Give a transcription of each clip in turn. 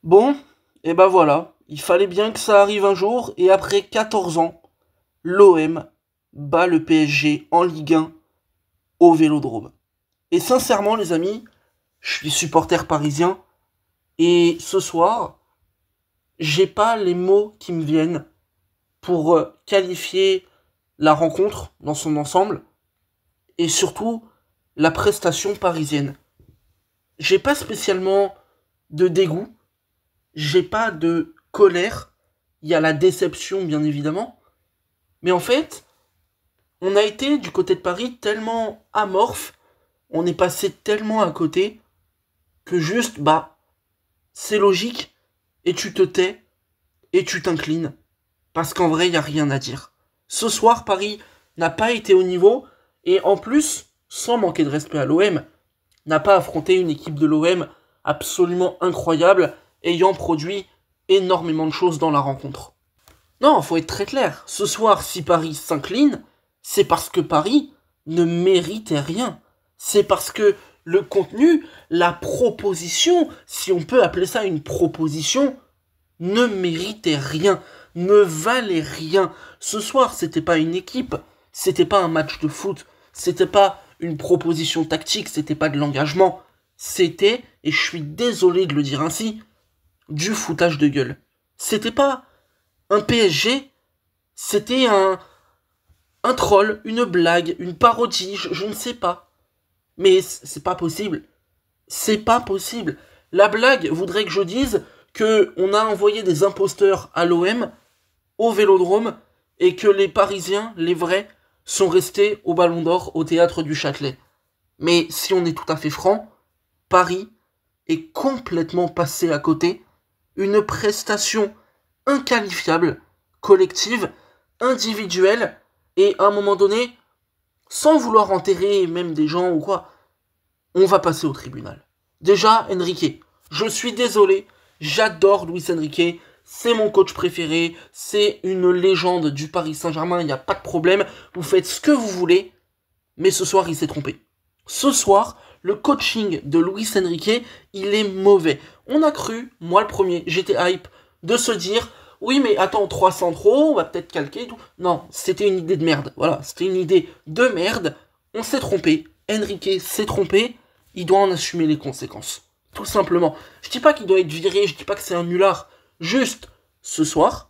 Bon, et ben voilà, il fallait bien que ça arrive un jour, et après 14 ans, l'OM bat le PSG en Ligue 1 au Vélodrome. Et sincèrement, les amis, je suis supporter parisien, et ce soir, j'ai pas les mots qui me viennent pour qualifier la rencontre dans son ensemble, et surtout la prestation parisienne. J'ai pas spécialement de dégoût, j'ai pas de colère, il y a la déception bien évidemment, mais en fait, on a été du côté de Paris tellement amorphe, on est passé tellement à côté, que juste, c'est logique, et tu te tais, et tu t'inclines, parce qu'en vrai, il n'y a rien à dire. Ce soir, Paris n'a pas été au niveau, et en plus, sans manquer de respect à l'OM, n'a pas affronté une équipe de l'OM absolument incroyable, ayant produit énormément de choses dans la rencontre. Non, faut être très clair. Ce soir, si Paris s'incline, c'est parce que Paris ne méritait rien. C'est parce que le contenu, la proposition, si on peut appeler ça une proposition, ne méritait rien, ne valait rien. Ce soir, c'était pas une équipe, c'était pas un match de foot, c'était pas une proposition tactique, c'était pas de l'engagement. C'était, et je suis désolé de le dire ainsi, du foutage de gueule. C'était pas un PSG, c'était un troll, une blague, une parodie, je ne sais pas. Mais c'est pas possible. C'est pas possible. La blague voudrait que je dise que on a envoyé des imposteurs à l'OM, au Vélodrome, et que les Parisiens, les vrais, sont restés au Ballon d'Or au théâtre du Châtelet. Mais si on est tout à fait franc, Paris est complètement passé à côté. Une prestation inqualifiable, collective, individuelle, et à un moment donné, sans vouloir enterrer même des gens ou quoi, on va passer au tribunal. Déjà, Enrique, je suis désolé, j'adore Luis Enrique, c'est mon coach préféré, c'est une légende du Paris Saint-Germain, il n'y a pas de problème, vous faites ce que vous voulez, mais ce soir il s'est trompé. Ce soir, le coaching de Luis Enrique, il est mauvais. On a cru, moi le premier, j'étais hype, de se dire, oui mais attends, 300 trop, on va peut-être calquer et tout. Non, c'était une idée de merde, voilà, c'était une idée de merde, on s'est trompé, Enrique s'est trompé, il doit en assumer les conséquences. Tout simplement. Je dis pas qu'il doit être viré, je dis pas que c'est un nulard. Juste, ce soir,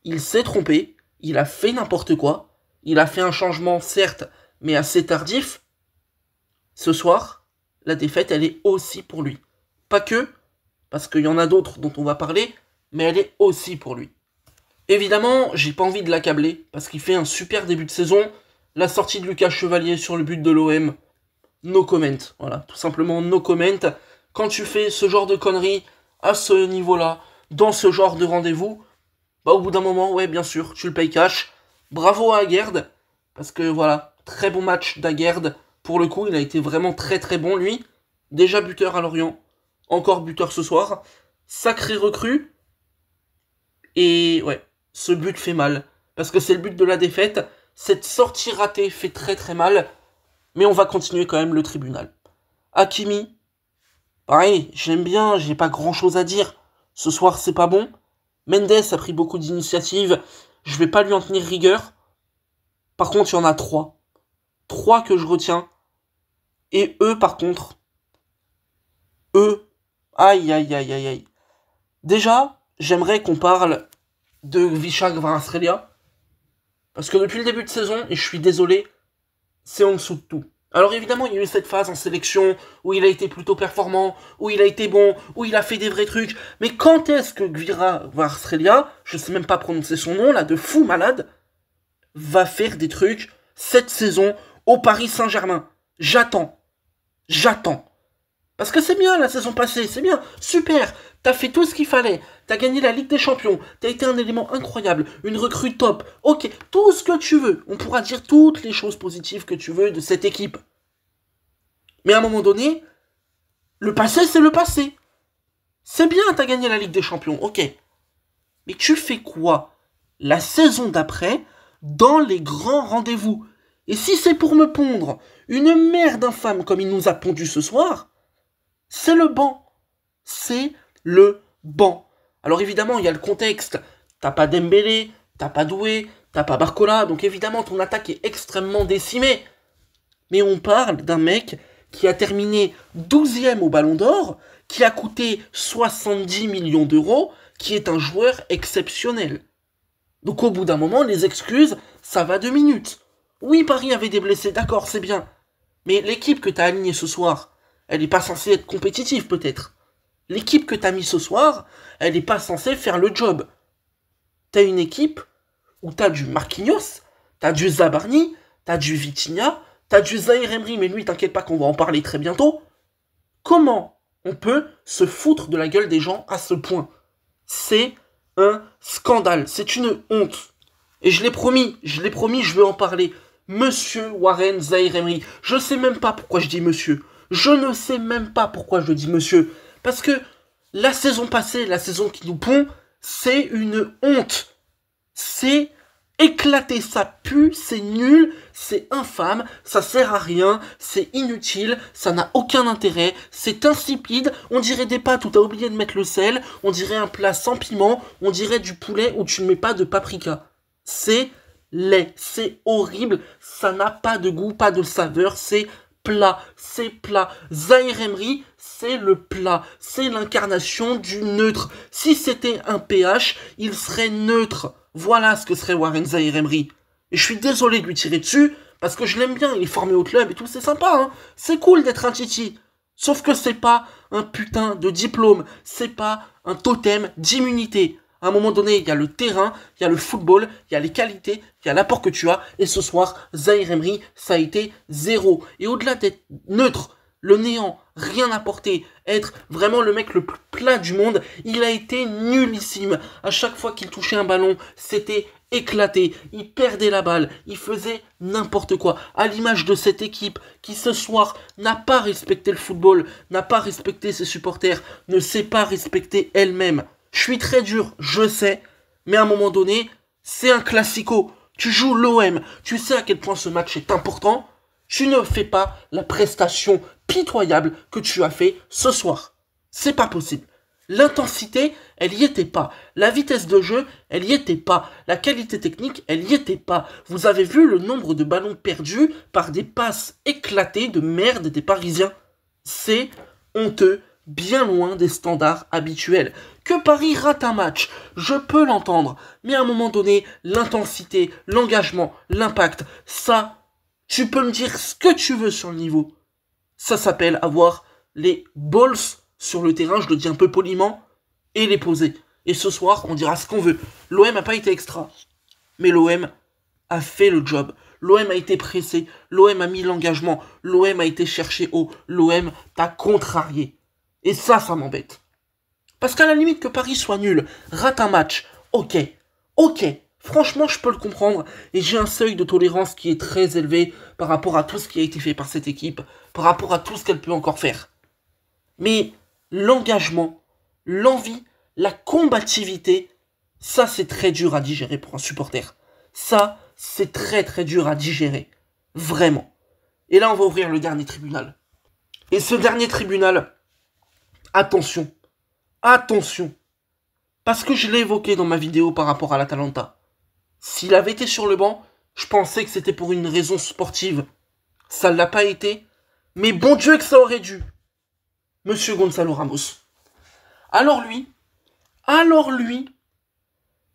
il s'est trompé, il a fait n'importe quoi, il a fait un changement, certes, mais assez tardif. Ce soir, la défaite, elle est aussi pour lui. Pas que, parce qu'il y en a d'autres dont on va parler, mais elle est aussi pour lui. Évidemment, j'ai pas envie de l'accabler, parce qu'il fait un super début de saison. La sortie de Lucas Chevalier sur le but de l'OM, no comment. Voilà, tout simplement no comment. Quand tu fais ce genre de conneries, à ce niveau-là, dans ce genre de rendez-vous, au bout d'un moment, ouais, bien sûr, tu le payes cash. Bravo à Aguerd, parce que voilà, très bon match d'Aguerd. Pour le coup, il a été vraiment très très bon, lui. Déjà buteur à Lorient, encore buteur ce soir. Sacré recrue. Et ouais, ce but fait mal, parce que c'est le but de la défaite. Cette sortie ratée fait très très mal, mais on va continuer quand même le tribunal. Hakimi, pareil, j'aime bien, j'ai pas grand chose à dire. Ce soir, c'est pas bon. Mendes a pris beaucoup d'initiatives, je vais pas lui en tenir rigueur. Par contre, il y en a trois. Trois que je retiens. Et eux, par contre, eux, aïe aïe aïe aïe aïe. Déjà, j'aimerais qu'on parle de Visha Kvaratskhelia. Parce que depuis le début de saison, et je suis désolé, c'est en dessous de tout. Alors évidemment, il y a eu cette phase en sélection où il a été plutôt performant, où il a été bon, où il a fait des vrais trucs. Mais quand est-ce que Gvira Kvaratskhelia, je sais même pas prononcer son nom là, de fou malade, va faire des trucs cette saison au Paris Saint-Germain? J'attends. J'attends. Parce que c'est bien la saison passée, c'est bien, super, t'as fait tout ce qu'il fallait, t'as gagné la Ligue des Champions, t'as été un élément incroyable, une recrue top, ok, tout ce que tu veux, on pourra dire toutes les choses positives que tu veux de cette équipe. Mais à un moment donné, le passé c'est le passé. C'est bien, t'as gagné la Ligue des Champions, ok. Mais tu fais quoi la saison d'après dans les grands rendez-vous? Et si c'est pour me pondre une merde infâme comme il nous a pondu ce soir, c'est le banc. C'est le banc. Alors évidemment, il y a le contexte. T'as pas Dembélé, t'as pas Doué, t'as pas Barcola, donc évidemment ton attaque est extrêmement décimée. Mais on parle d'un mec qui a terminé 12e au Ballon d'Or, qui a coûté 70 millions d'euros, qui est un joueur exceptionnel. Donc au bout d'un moment, les excuses, ça va 2 minutes. Oui, Paris avait des blessés, d'accord, c'est bien. Mais l'équipe que t'as alignée ce soir, elle n'est pas censée être compétitive peut-être. L'équipe que t'as mis ce soir, elle n'est pas censée faire le job. T'as une équipe où t'as du Marquinhos, t'as du Zabarni, t'as du Vitinha, t'as du Zaïre Emery, mais lui, t'inquiète pas qu'on va en parler très bientôt. Comment on peut se foutre de la gueule des gens à ce point? C'est un scandale, c'est une honte. Et je l'ai promis, je veux en parler. Monsieur Warren Zaïre Emery, je sais même pas pourquoi je dis monsieur. Je ne sais même pas pourquoi je dis monsieur. Parce que la saison passée, la saison qui nous pond, c'est une honte. C'est éclaté, ça pue, c'est nul, c'est infâme, ça sert à rien, c'est inutile, ça n'a aucun intérêt, c'est insipide, on dirait des pâtes où t'as oublié de mettre le sel, on dirait un plat sans piment, on dirait du poulet où tu ne mets pas de paprika. C'est laid, c'est horrible, ça n'a pas de goût, pas de saveur, c'est plat, c'est plat. Zaïre Emery, c'est le plat, c'est l'incarnation du neutre. Si c'était un pH, il serait neutre. Voilà ce que serait Warren Zaïre Emery. Et je suis désolé de lui tirer dessus, parce que je l'aime bien, il est formé au club et tout, c'est sympa, hein. C'est cool d'être un titi. Sauf que c'est pas un putain de diplôme, c'est pas un totem d'immunité. À un moment donné, il y a le terrain, il y a le football, il y a les qualités, il y a l'apport que tu as. Et ce soir, Zaïre Emery, ça a été 0. Et au-delà d'être neutre, le néant, rien apporté, être vraiment le mec le plus plat du monde, il a été nullissime. À chaque fois qu'il touchait un ballon, c'était éclaté. Il perdait la balle, il faisait n'importe quoi. À l'image de cette équipe qui ce soir n'a pas respecté le football, n'a pas respecté ses supporters, ne sait pas respecter elle-même. Je suis très dur, je sais, mais à un moment donné, c'est un classico. Tu joues l'OM, tu sais à quel point ce match est important. Tu ne fais pas la prestation pitoyable que tu as fait ce soir. C'est pas possible. L'intensité, elle y était pas. La vitesse de jeu, elle y était pas. La qualité technique, elle y était pas. Vous avez vu le nombre de ballons perdus par des passes éclatées de merde des Parisiens. C'est honteux, bien loin des standards habituels. Que Paris rate un match, je peux l'entendre. Mais à un moment donné, l'intensité, l'engagement, l'impact, ça, tu peux me dire ce que tu veux sur le niveau. Ça s'appelle avoir les balls sur le terrain, je le dis un peu poliment, et les poser. Et ce soir, on dira ce qu'on veut. L'OM n'a pas été extra, mais l'OM a fait le job. L'OM a été pressé, l'OM a mis l'engagement, l'OM a été cherché haut, l'OM t'a contrarié. Et ça m'embête. Parce qu'à la limite que Paris soit nul, rate un match, ok, franchement je peux le comprendre, et j'ai un seuil de tolérance qui est très élevé par rapport à tout ce qui a été fait par cette équipe, par rapport à tout ce qu'elle peut encore faire. Mais l'engagement, l'envie, la combativité, ça c'est très dur à digérer pour un supporter. Ça, c'est très très dur à digérer. Vraiment. Et là on va ouvrir le dernier tribunal. Et ce dernier tribunal, attention, attention, parce que je l'ai évoqué dans ma vidéo par rapport à l'Atalanta. S'il avait été sur le banc, je pensais que c'était pour une raison sportive. Ça ne l'a pas été, mais bon Dieu que ça aurait dû. Monsieur Gonzalo Ramos. Alors lui,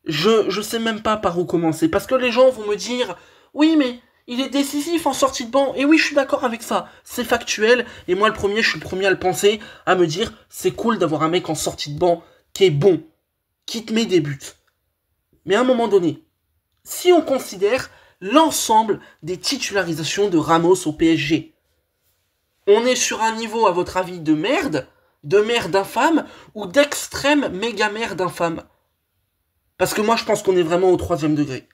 je sais même pas par où commencer, parce que les gens vont me dire, oui mais il est décisif en sortie de banc, et oui je suis d'accord avec ça, c'est factuel, et moi je suis le premier à le penser, à me dire, c'est cool d'avoir un mec en sortie de banc qui est bon, qui te met des buts. Mais à un moment donné, si on considère l'ensemble des titularisations de Ramos au PSG, on est sur un niveau, à votre avis, de merde infâme, ou d'extrême méga merde infâme? Parce que moi je pense qu'on est vraiment au 3e degré.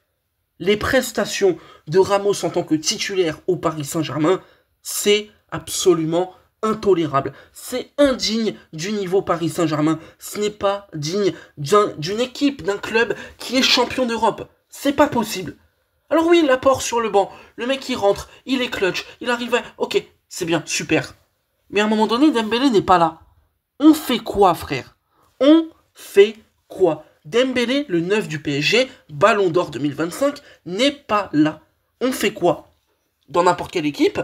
Les prestations de Ramos en tant que titulaire au Paris Saint-Germain, c'est absolument intolérable. C'est indigne du niveau Paris Saint-Germain. Ce n'est pas digne d'une équipe, d'un club qui est champion d'Europe. C'est pas possible. Alors oui, l'apport sur le banc, le mec il rentre, il est clutch, il arrive à... Ok, c'est bien, super. Mais à un moment donné, Dembélé n'est pas là. On fait quoi, frère? On fait quoi? Dembélé, le 9 du PSG, Ballon d'Or 2025, n'est pas là. On fait quoi? Dans n'importe quelle équipe,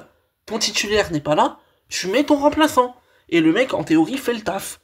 ton titulaire n'est pas là, tu mets ton remplaçant. Et le mec, en théorie, fait le taf.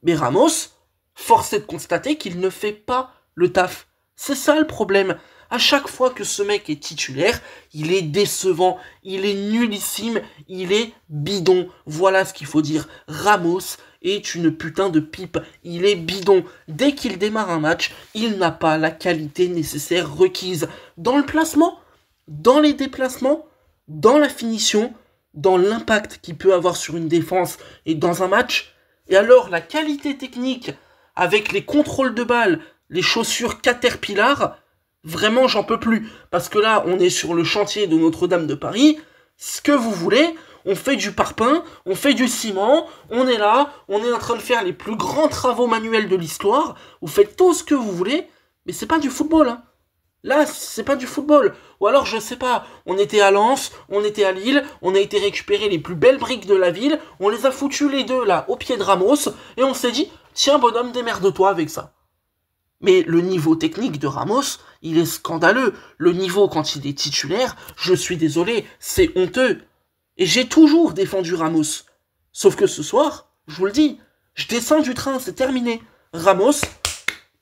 Mais Ramos, force est de constater qu'il ne fait pas le taf. C'est ça le problème. À chaque fois que ce mec est titulaire, il est décevant, il est nullissime, il est bidon. Voilà ce qu'il faut dire. Ramos est une putain de pipe. Il est bidon. Dès qu'il démarre un match, il n'a pas la qualité nécessaire requise. Dans le placement, dans les déplacements, dans la finition, dans l'impact qu'il peut avoir sur une défense et dans un match. Et alors, la qualité technique, avec les contrôles de balles, les chaussures Caterpillar, vraiment, j'en peux plus. Parce que là, on est sur le chantier de Notre-Dame de Paris. Ce que vous voulez, on fait du parpaing, on fait du ciment, on est là, on est en train de faire les plus grands travaux manuels de l'histoire. Vous faites tout ce que vous voulez, mais c'est pas du football, hein. Là, c'est pas du football. Ou alors, je sais pas, on était à Lens, on était à Lille, on a été récupérer les plus belles briques de la ville, on les a foutus les deux, là, au pied de Ramos, et on s'est dit, tiens, bonhomme, démerde-toi avec ça. Mais le niveau technique de Ramos, il est scandaleux. Le niveau quand il est titulaire, je suis désolé, c'est honteux. Et j'ai toujours défendu Ramos. Sauf que ce soir, je vous le dis, je descends du train, c'est terminé. Ramos,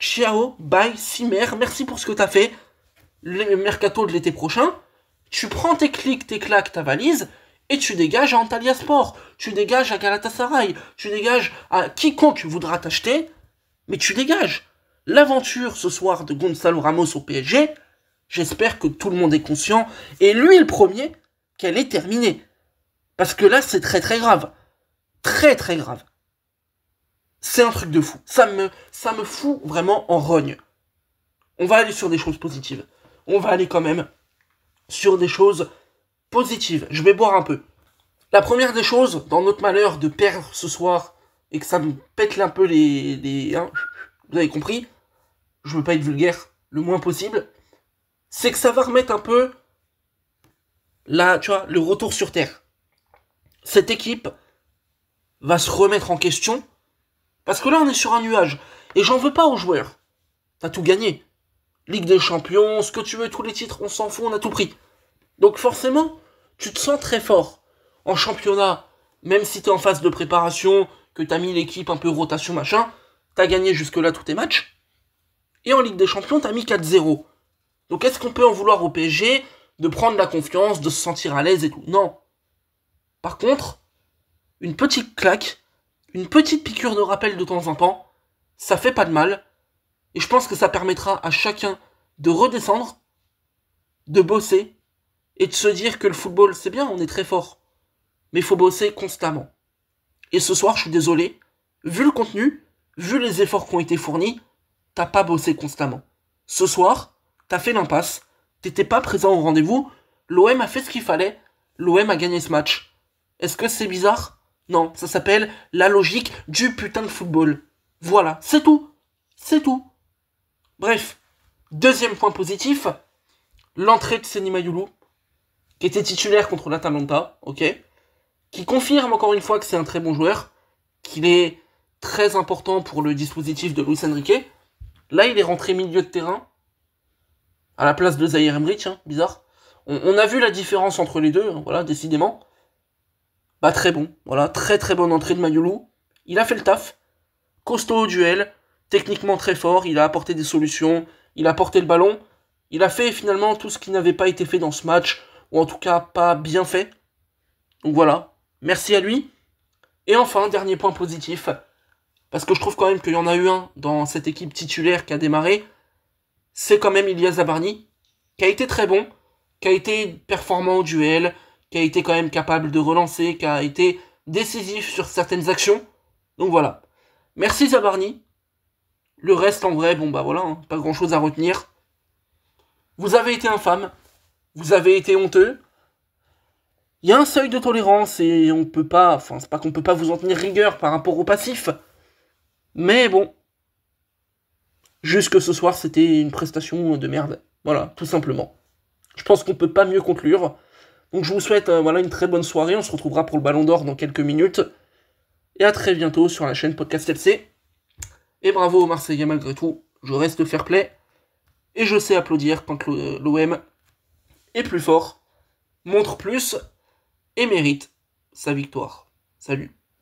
ciao, bye, Simer, merci pour ce que t'as fait. Le mercato de l'été prochain, tu prends tes clics, tes claques, ta valise, et tu dégages à Antalya Sport, tu dégages à Galatasaray, tu dégages à quiconque voudra t'acheter, mais tu dégages. L'aventure ce soir de Gonzalo Ramos au PSG, j'espère que tout le monde est conscient, et lui le premier, qu'elle est terminée. Parce que là, c'est très très grave. Très très grave. C'est un truc de fou. Ça me fout vraiment en rogne. On va aller sur des choses positives. On va aller quand même sur des choses positives. Je vais boire un peu. La première des choses, dans notre malheur de perdre ce soir, et que ça me pète un peu hein, vous avez compris, je veux pas être vulgaire, le moins possible, c'est que ça va remettre un peu, là, tu vois, le retour sur terre. Cette équipe va se remettre en question, parce que là, on est sur un nuage. Et j'en veux pas aux joueurs. T'as tout gagné. Ligue des Champions, ce que tu veux, tous les titres, on s'en fout, on a tout pris. Donc forcément, tu te sens très fort. En championnat, même si t'es en phase de préparation, que t'as mis l'équipe un peu rotation, machin, t'as gagné jusque-là tous tes matchs. Et en Ligue des Champions, t'as mis 4-0. Donc est-ce qu'on peut en vouloir au PSG de prendre la confiance, de se sentir à l'aise et tout? Non. Par contre, une petite claque, une petite piqûre de rappel de temps en temps, ça fait pas de mal. Et je pense que ça permettra à chacun de redescendre, de bosser, et de se dire que le football, c'est bien, on est très fort. Mais il faut bosser constamment. Et ce soir, je suis désolé, vu le contenu, vu les efforts qui ont été fournis, t'as pas bossé constamment. Ce soir, t'as fait l'impasse, t'étais pas présent au rendez-vous, l'OM a fait ce qu'il fallait, l'OM a gagné ce match. Est-ce que c'est bizarre? Non, ça s'appelle la logique du putain de football. Voilà, c'est tout. C'est tout. Bref, deuxième point positif, l'entrée de Seny Mayulu, qui était titulaire contre l'Atalanta, ok, qui confirme encore une fois que c'est un très bon joueur, qu'il est très important pour le dispositif de Luis Enrique. Là, il est rentré milieu de terrain, à la place de Zaïre Emery, hein, bizarre. On a vu la différence entre les deux, hein, voilà, décidément. Bah très bon, voilà, très très bonne entrée de Mayulu. Il a fait le taf, costaud au duel, techniquement très fort, il a apporté des solutions, il a porté le ballon, il a fait finalement tout ce qui n'avait pas été fait dans ce match, ou en tout cas pas bien fait. Donc voilà, merci à lui. Et enfin, dernier point positif, parce que je trouve quand même qu'il y en a eu un dans cette équipe titulaire qui a démarré, c'est quand même Ilya Zabarny, qui a été très bon, qui a été performant au duel, qui a été quand même capable de relancer, qui a été décisif sur certaines actions. Donc voilà. Merci Zabarny. Le reste, en vrai, bon bah voilà, hein, pas grand chose à retenir. Vous avez été infâme. Vous avez été honteux. Il y a un seuil de tolérance et on peut pas, enfin c'est pas qu'on peut pas vous en tenir rigueur par rapport au passif. Mais bon. Jusque ce soir, c'était une prestation de merde. Voilà, tout simplement. Je pense qu'on peut pas mieux conclure. Donc je vous souhaite voilà, une très bonne soirée. On se retrouvera pour le Ballon d'Or dans quelques minutes. Et à très bientôt sur la chaîne Podcast FC. Et bravo aux Marseillais malgré tout, je reste fair play, et je sais applaudir quand l'OM est plus fort, montre plus, et mérite sa victoire. Salut.